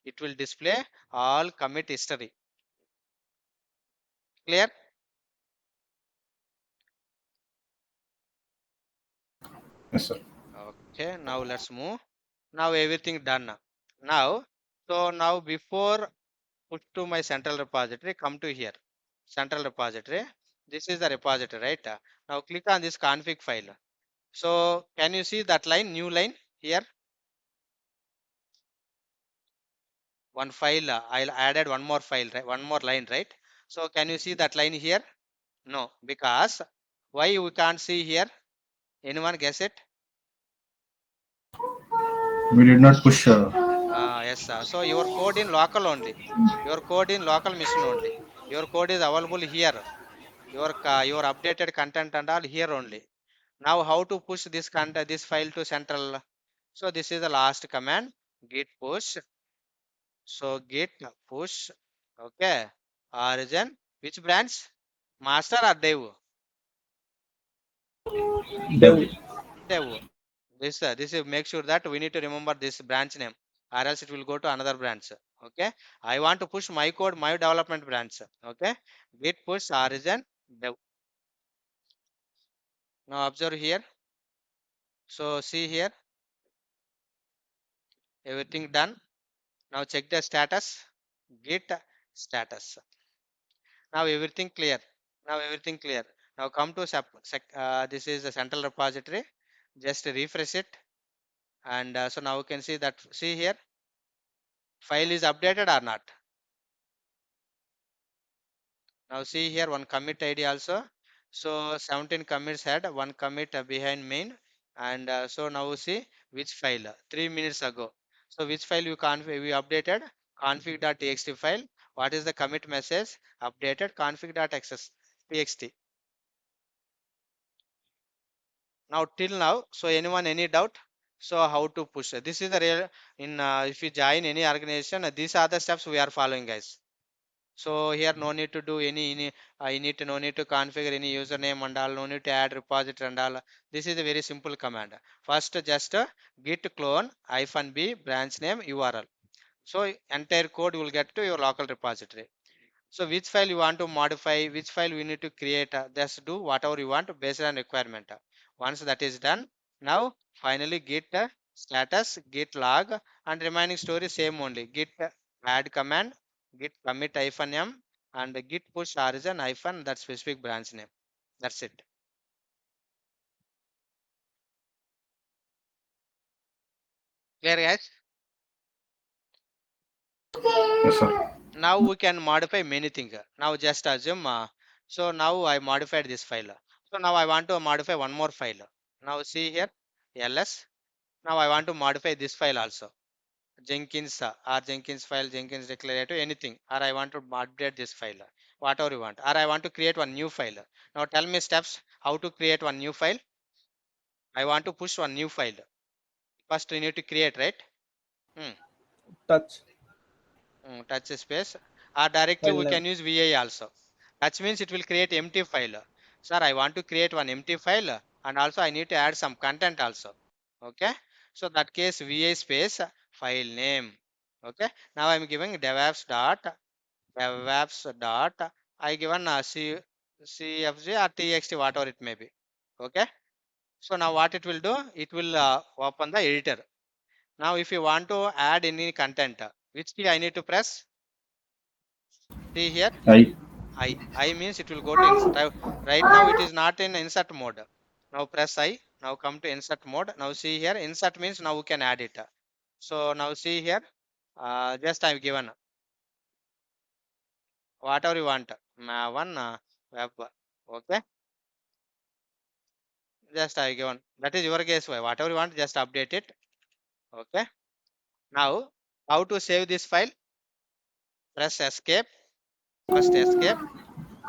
it will display all commit history. Clear? Yes, sir. Okay, now let's move. Now everything done. Now, so now before push to my central repository, come to here. Central repository. This is the repository, right? Now click on this config file. So can you see that line, new line here? One file, I'll added one more file, right? One more line, right? So can you see that line here? No, because why we can't see here? Anyone guess it? We did not push. Yes, sir. So your code in local only. Your code in local machine only. Your code is available here. Your updated content and all here only. Now how to push this content, this file to central? So this is the last command, git push. So git push, okay, origin, which branch? Master or dev? Dev. Dev. Dev. This is make sure that we need to remember this branch name, or else it will go to another branch. Okay, I want to push my code, my development branch. Okay, git push origin dev. Now observe here. So see here, everything done. Now check the status. Git status. Now everything clear. Now everything clear. Now come to this is the central repository. Just refresh it, and so now you can see that. See here, file is updated or not. Now see here one commit ID also. So 17 commits had one commit behind main, and so now see which file 3 minutes ago. So which file we updated? Config.txt file. What is the commit message? Updated config.txt. Now till now, so anyone any doubt? So how to push? This is the real in if you join any organization, these are the steps we are following, guys. So here no need to do any I need to no need to configure any username and all, no need to add repository and all. This is a very simple command. First just git clone -b branch name URL. So entire code will get to your local repository. So which file you want to modify, which file we need to create, just do whatever you want based on requirement. Once that is done, now finally git status, git log, and remaining story same only. Git add command, git commit -m, and git push origin hyphen that specific branch name. That's it. Clear, guys? Yes, sir. Now we can modify many things. Now just assume, so now I modified this file. So now I want to modify one more file. Now see here, ls. Now I want to modify this file also. Jenkins or Jenkins file, Jenkins declarative, anything. Or I want to update this file. Whatever you want. Or I want to create one new file. Now tell me steps how to create one new file. I want to push one new file. First you need to create, right? Hmm. Touch Touch space. Or directly file we name. can use VI also. That means it will create empty file. Sir, I want to create one empty file, and also I need to add some content also. Okay. So that case VI space file name. Okay. Now I'm giving devapps dot I given cfg or txt whatever it may be. Okay. So now what it will do? It will open the editor. Now if you want to add any content, which key I need to press? See here, I. I means it will go to insert. Right now it is not in insert mode. Now press I. Now come to insert mode. Now see here, insert means now we can add it. So now see here, just I've given whatever you want. One web. Okay. Just I given. That is your case. Whatever you want, just update it. Okay. Now, how to save this file? Press escape. First escape,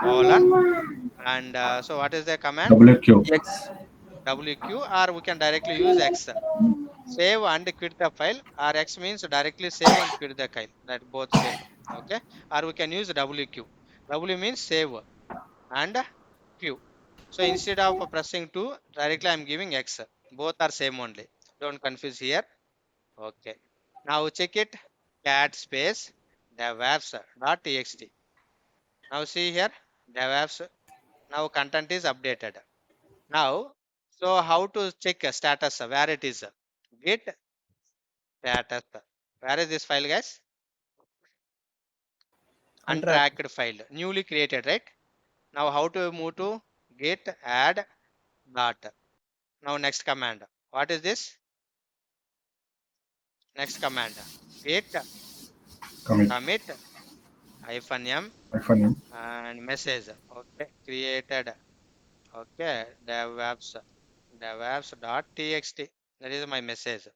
colon, and so what is the command? WQ. X. WQ, or we can directly use X. Save and quit the file, or X means directly save and quit the file. That both same. Okay. Or we can use WQ. W means save and Q. So instead of pressing 2, directly I am giving X. Both are same only. Don't confuse here. Okay. Now check it. Cat space devapps.txt. Now see here. Devapps. Now content is updated. Now, so how to check a status? Where it is? Git status. Where is this file, guys? Untracked. Untracked file. Newly created, right? Now how to move to git add dot. Now next command. What is this? Next command. Git Commit. commit -m -m. and message. Okay. Created. Okay. Devapps.txt. That is my message.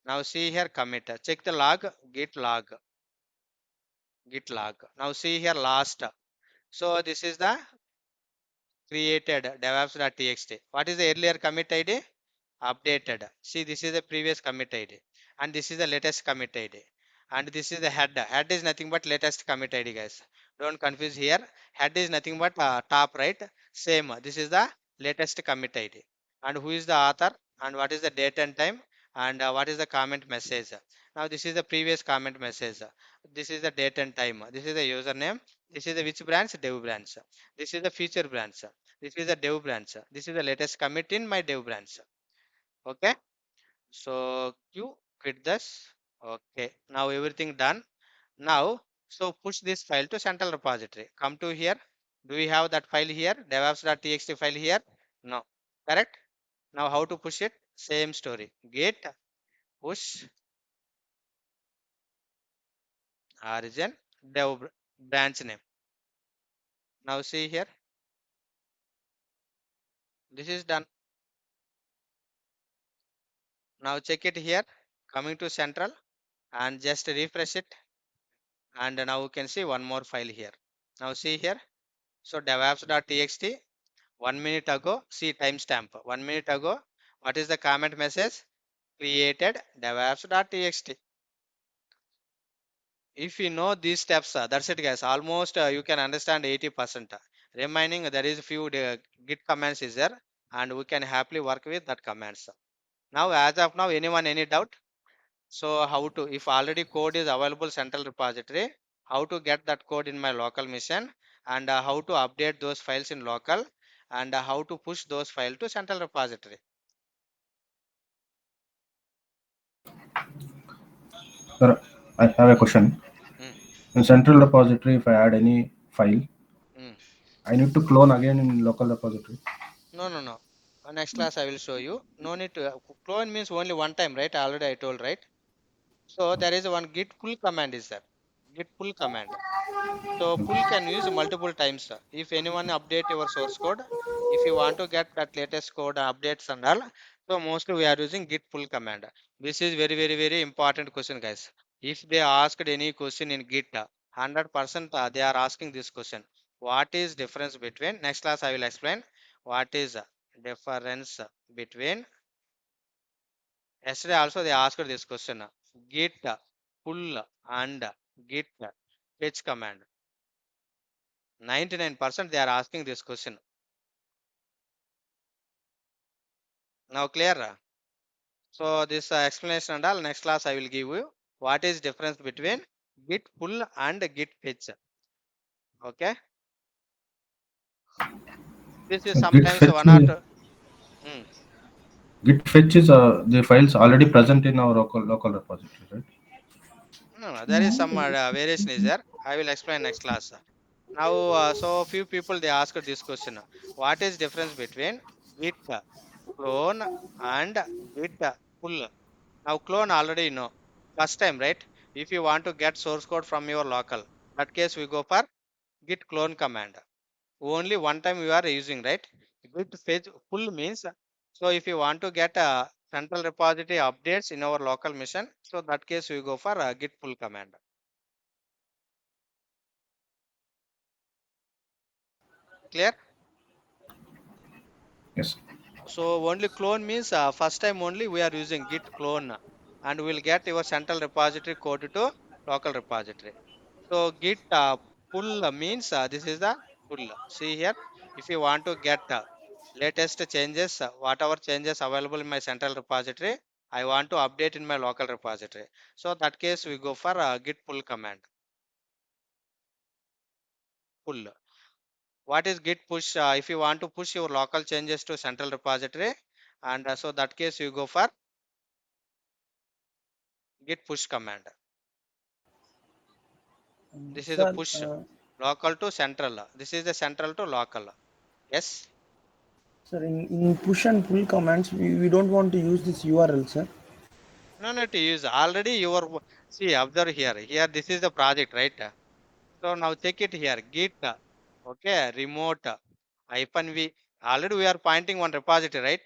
Now see here commit. Check the log. Git log. Now see here last. So this is the created devaps.txt. What is the earlier commit ID? Updated. See, this is the previous commit ID, and this is the latest commit ID, and this is the head. Head is nothing but latest commit ID, guys. Don't confuse here. Head is nothing but top right. Same. This is the latest commit ID, and who is the author, and what is the date and time, and what is the comment message. Now this is the previous comment message. This is the date and time. This is the username. This is the which branch? Dev branch. This is the feature branch. This is the dev branch. This is the latest commit in my dev branch. Okay. So you quit this. Okay. Now everything done. Now, so push this file to central repository. Come to here. Do we have that file here? devops.txt file here? No. Correct? Now how to push it? Same story. Git push origin dev branch name. Now see here. This is done. Now check it here. Coming to central and just refresh it. And now you can see one more file here. Now see here. So devops.txt 1 minute ago, see timestamp 1 minute ago. What is the comment message? Created devops.txt. If you know these steps, that's it, guys. Almost you can understand 80%. Remaining, there is few git commands is there, and we can happily work with that commands. Now, as of now, anyone any doubt? So how to, if already code is available central repository, how to get that code in my local machine, and how to update those files in local, and how to push those files to central repository. Sir, I have a question. Mm, In central repository, if I add any file, mm. I need to clone again in local repository. No, no, no. Next class I will show you. No need to clone means only one time, right? Already I told, right? So there is one git pull command is there. Git pull command. So pull can use multiple times. If anyone update your source code, if you want to get that latest code updates and all, so mostly we are using git pull command. This is very, very, very important question, guys. If they asked any question in git, 100% they are asking this question. What is difference between, next class I will explain what is difference between. Yesterday also they asked this question. Git pull and git fetch command. 99% they are asking this question. Now clear? So this explanation and all next class I will give you what is difference between git pull and git fetch. Okay. This is Git sometimes fetch one or means two. Hmm. Git fetch is the files already present in our local repository, right? No, no, there is some variation is there. I will explain next class. Now, so few people they asked this question. What is difference between git clone and git pull? Now clone already you know. First time, right? If you want to get source code from your local, that case we go for git clone command. Only one time you are using, right? Git fetch pull means, so if you want to get central repository updates in our local machine, so that case we go for git pull command. Clear? Yes. So only clone means first time only we are using git clone and we'll get your central repository code to local repository. So git pull means this is the pull. See here, if you want to get latest changes, whatever changes available in my central repository, I want to update in my local repository. So that case we go for git pull command. Pull. What is git push? If you want to push your local changes to central repository, and so that case you go for git push command. This is a Sir, push local to central. This is the central to local. Yes. sir, in push and pull commands, we don't want to use this URL, sir. No need to use already your, see, observe here. Here this is the project, right? So now check it here. Git, okay, remote hyphen v. Already we are pointing one repository, right?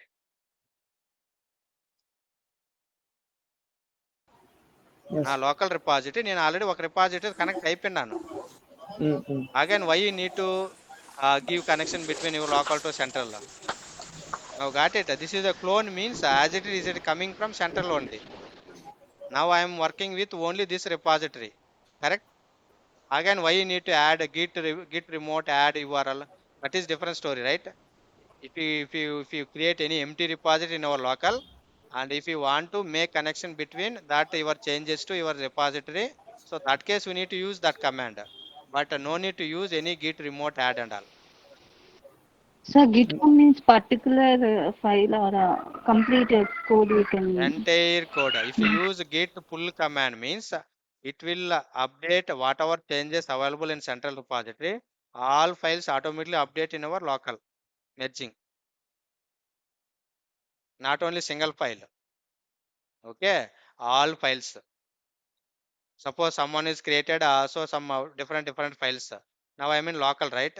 నా Yes. Local repository నేను already ఒక repository connect అయిపోయినాను. Mm-mm. Again, why you need to give connection between your local to central? Now got it. This is a clone means as it is it coming from central only. Now I am working with only this repository. Correct? Again, why you need to add a git remote add URL? That is different story, right? If you create any empty repository in our local, and if you want to make connection between that your changes to your repository, so that case we need to use that command. But no need to use any git remote add and all. So GitHub means particular file or a complete code we can. Entire code. If you use git pull command means it will update whatever changes available in central repository. All files automatically update in our local merging. Not only single file. Okay, all files. Suppose someone is created so some different files. Now I am in local, right?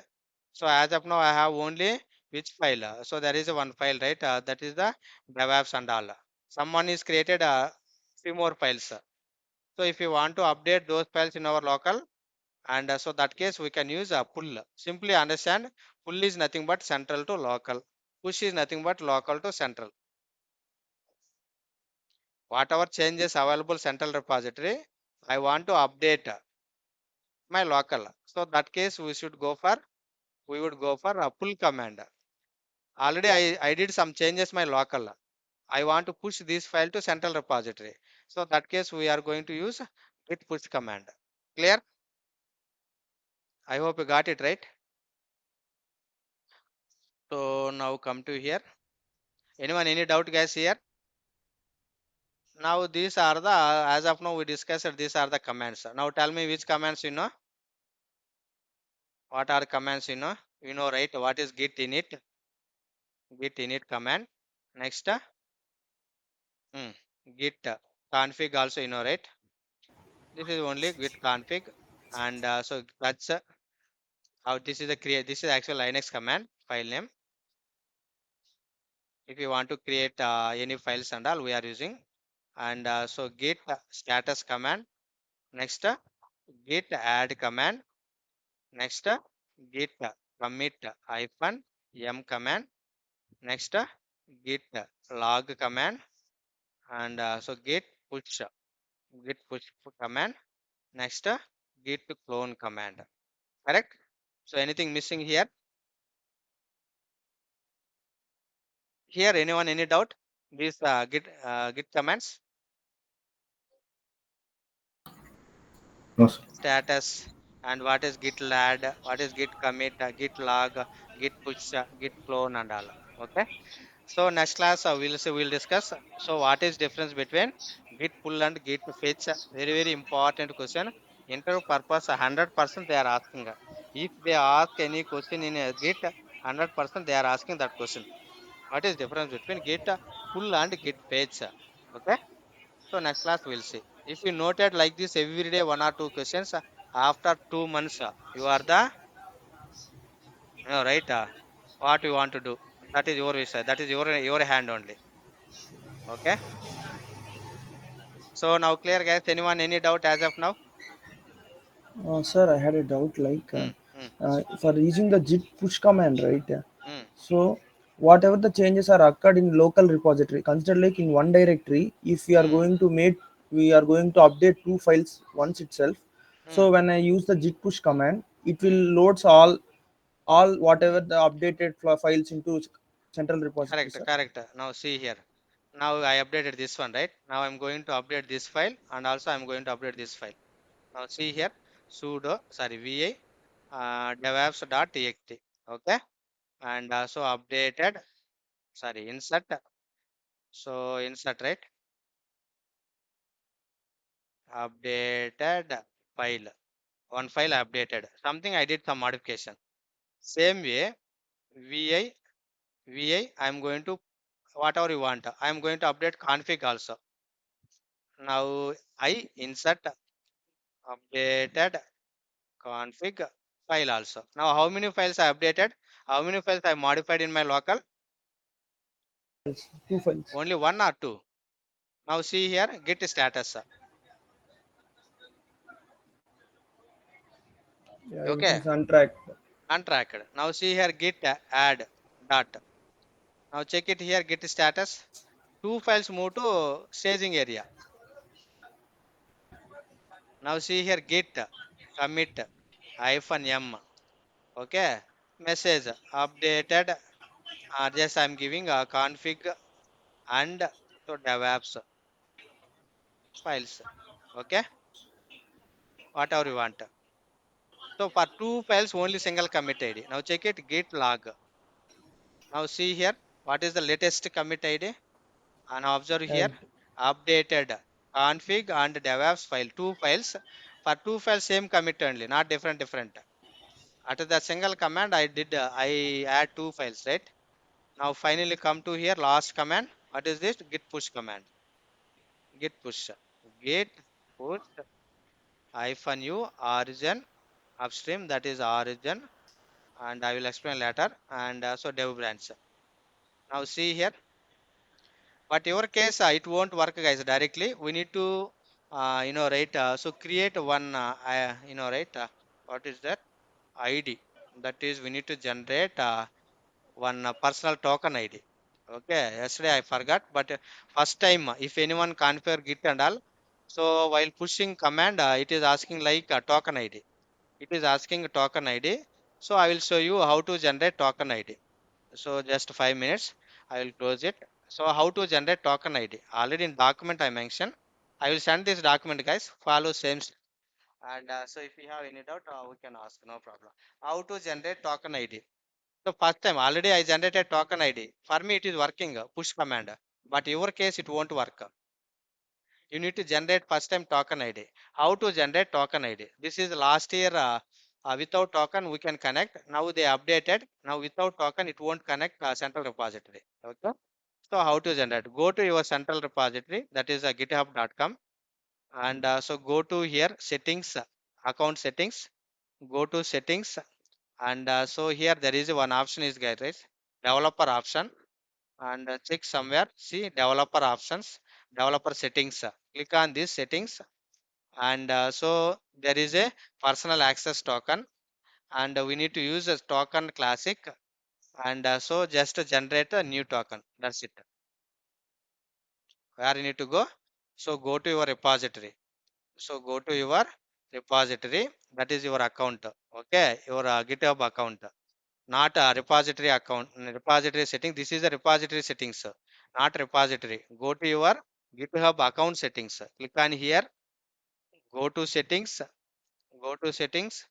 So as of now I have only which file. So there is a one file, right? That is the DevApps and all. Someone is created few more files. So if you want to update those files in our local, and so that case we can use a pull. Simply understand, pull is nothing but central to local. Push is nothing but local to central. Whatever changes available central repository, I want to update my local. So that case we would go for a pull command. Already I did some changes my local. I want to push this file to central repository. So that case we are going to use git push command. Clear? I hope you got it right. So now come to here. Anyone any doubt guys here? Now these are the as of now we discussed these are the commands. Now tell me which commands you know. What are commands you know? You know right? What is git init? Git init command. Next, hmm, git config also you know right? This is only git config, and so that's how this is the create. This is actual Linux command file name. If you want to create any files and all, we are using, and so git status command. Next, git add command. Next, git commit hyphen m command. Next, git log command, and so git push command. Next, git clone command. Correct? So anything missing here? Here, anyone any doubt? These git commands, No, sir. status, and what is git lad, what is git commit, git log, git push, git clone, and all. Okay. So next class we'll discuss. So what is difference between git pull and git fetch? Very important question. Interview purpose 100% they are asking. If they ask any question in a git, 100% they are asking that question. What is difference between git pull and git fetch? Okay. So next class we'll see. If you noted like this every day 1 or 2 questions, after 2 months you are the right. What you want to do? That is your wish. That is your hand only. Okay. So now clear, guys. Anyone any doubt as of now? Sir, I had a doubt like Hmm. Hmm. for using the git push command, right? Hmm. So whatever the changes are occurred in local repository, consider like in one directory, if Hmm. we are going to update two files once itself. Hmm. So when I use the git push command, it will Hmm. loads all whatever the updated files into central repository, Correct. sir. Correct. Now see here. Now I updated this one, right? Now I'm going to update this file, and also I'm going to update this file. Now see here, sudo va devops.txt. Okay. And so updated, insert. So insert, right? Updated file. One file updated. Something I did some modification. Same way, vi I'm going to whatever you want. I'm going to update config also. Now I insert updated config file also. Now how many files I updated? How many files I modified in my local? Two files. Only one or two. Now see here, git status. Yeah, everything Okay, is untracked. untracked. Now see here, git add dot. Now check it here, git status. Two files move to staging area. Now see here, git commit -m. Okay, message updated. Just I'm giving a config and so DevOps files. Okay, whatever you want. So for two files, only single commit ID. Now check it, git log. Now see here, what is the latest commit ID? And observe here, And updated config and DevOps file. Two files. For two files, same commit only, not different. At the single command, I add two files, right? Now finally come to here, last command. What is this? Git push command. Git push. Git push -u origin upstream, that is origin, and I will explain later. And so dev branch. Now see here, but your case it won't work, guys, directly. We need to right, so create one right, what is that ID? That is, we need to generate one personal token ID. Okay, yesterday I forgot, but first time if anyone configure git and all, so while pushing command, it is asking like a token ID. It is asking a token ID. So I will show you how to generate token ID. So just 5 minutes, I will close it. So how to generate token ID? Already in document I mentioned. I will send this document, guys. Follow same. And so if you have any doubt, we can ask. No problem. How to generate token ID? So first time already I generated token ID. For me it is working. Push command. But your case it won't work. You need to generate first time token ID. How to generate token ID? This is last year. Without token we can connect. Now they updated. Now without token it won't connect central repository. Okay. So how to generate? Go to your central repository, that is github.com, and so go to here settings, account settings. Go to settings, and so here there is one option is, guys, right? Developer option, and check somewhere. See developer options, developer settings. Click on this settings, and so there is a personal access token, and we need to use a token classic, and so just to generate a new token. That's it. Where you need to go? So go to your repository. So go to your repository, that is your account. Okay, your GitHub account, not a repository account. Repository setting, this is the repository settings, not repository. Go to your GitHub account settings. Click on here, go to settings, go to settings,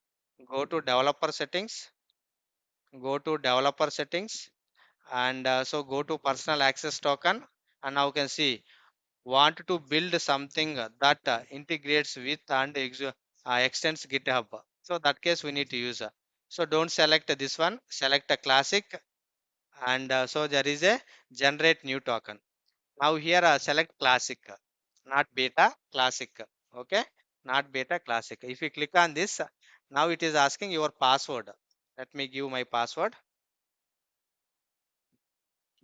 go to developer settings, go to developer settings, and so go to personal access token. And now you can see, want to build something that integrates with and extends GitHub. So that case we need to use. So don't select this one, select a classic, and so there is a generate new token. Now here select classic, not beta, classic. Okay, not beta, classic. If you click on this, now it is asking your password. Let me give my password.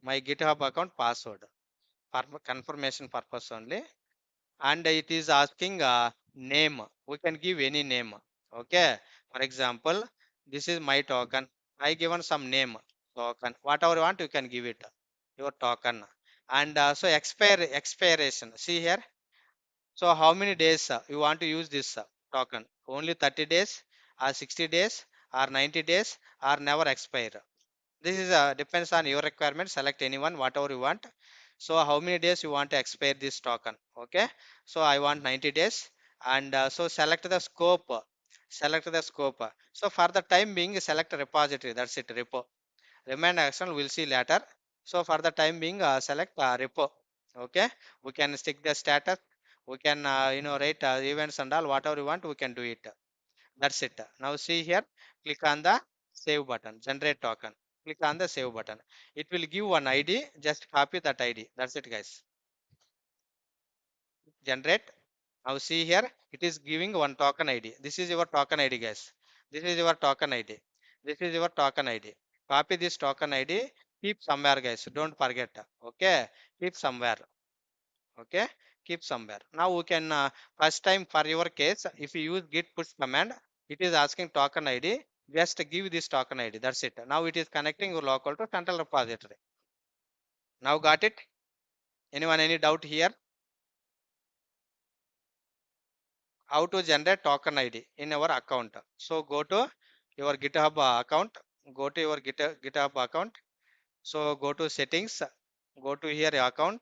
my GitHub account password for confirmation purpose only. And it is asking name. We can give any name. Okay. For example, this is my token. I given some name token. Whatever you want, you can give it your token. And so expiration. See here. So how many days you want to use this token? Only 30 days or 60 days or 90 days or never expire. This is depends on your requirement. Select anyone, whatever you want. So how many days you want to expire this token? Okay. So I want 90 days. And so select the scope. Select the scope. So for the time being, select repository. That's it. Repo. Remain action we'll see later. So for the time being, select repo. Okay. We can stick the status. We can write events and all whatever you want. We can do it. That's it. Now see here, click on the save button, generate token. Click on the save button. It will give one ID. Just copy that ID. That's it, guys. Generate. Now see here, it is giving one token ID. This is your token ID, guys. This is your token ID. This is your token ID. Copy this token ID. Keep somewhere, guys. Don't forget. Okay. Keep somewhere. Okay, keep somewhere. Now we can first time for your case, if you use git push command, it is asking token ID. Just give this token ID. That's it. Now it is connecting your local to central repository. Now got it? Anyone any doubt here? How to generate token ID in our account? So go to your GitHub account. Go to your GitHub account. So go to settings. Go to here account.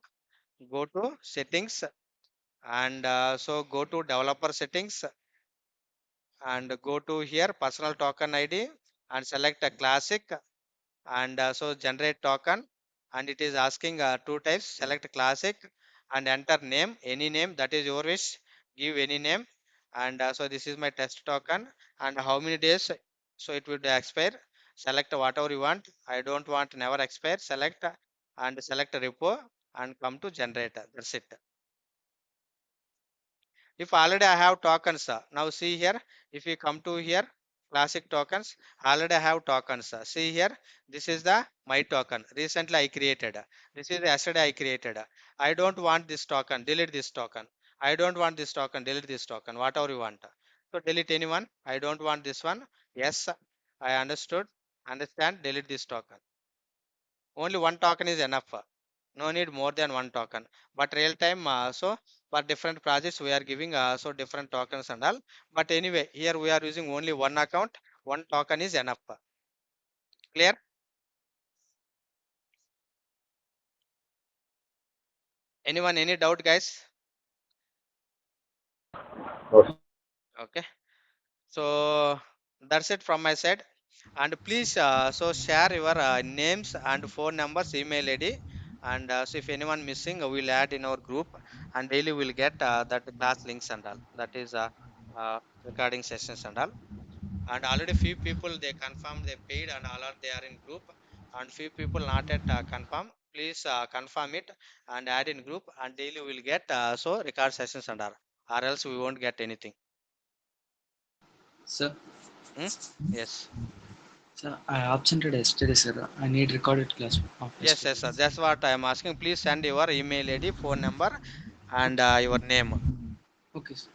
Go to settings, and so go to developer settings, and go to here personal token ID and select a classic, and so generate token, and it is asking two types. Select classic and enter name, any name that is your wish. Give any name, and so this is my test token, and how many days so it will expire. Select whatever you want. I don't want never expire. Select and select repo and come to generator. That's it. If already I have tokens, now see here, if you come to here, classic tokens, already I have tokens. See here, this is the my token. Recently I created. This is yesterday I created. I don't want this token, delete this token. I don't want this token, delete this token, whatever you want. So delete anyone. I don't want this one. Yes, I understood. Understand, delete this token. Only one token is enough. No need more than one token. But real time, so for different projects we are giving so different tokens and all. But anyway, here we are using only one account. One token is enough. Clear? Anyone any doubt, guys? Okay. Okay. So that's it from my side. And please so share your names and phone numbers, email ID, and so if anyone missing, we'll add in our group, and daily we'll get that class links and all. That is recording sessions and all. And already few people they confirmed they paid and all are they are in group, and few people not yet confirm. Please confirm it and add in group, and daily we'll get so record sessions and all, or else we won't get anything. Sir, Hmm? Yes. sir, I absented yesterday, sir. I need recorded class of Yes, yesterday. yes, sir. That's what I am asking. Please send your email ID, phone number, and your name. Okay, sir.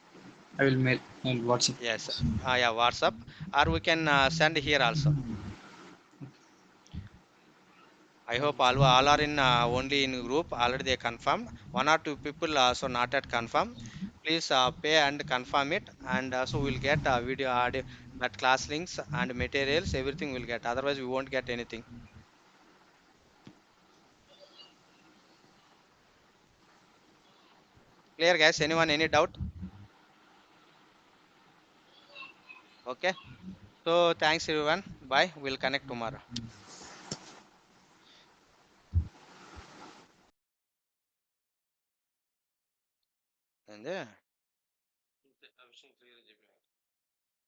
I will mail and WhatsApp. Yes. Yeah, WhatsApp, or we can send here also. I hope all are in only in group. Already they confirmed. One or two people so not yet confirm. Please pay and confirm it, and so we'll get video, audio, that class links and materials. Everything will get. Otherwise, we won't get anything. Clear, guys? Anyone any doubt? Okay. So thanks everyone. Bye. We'll connect tomorrow. And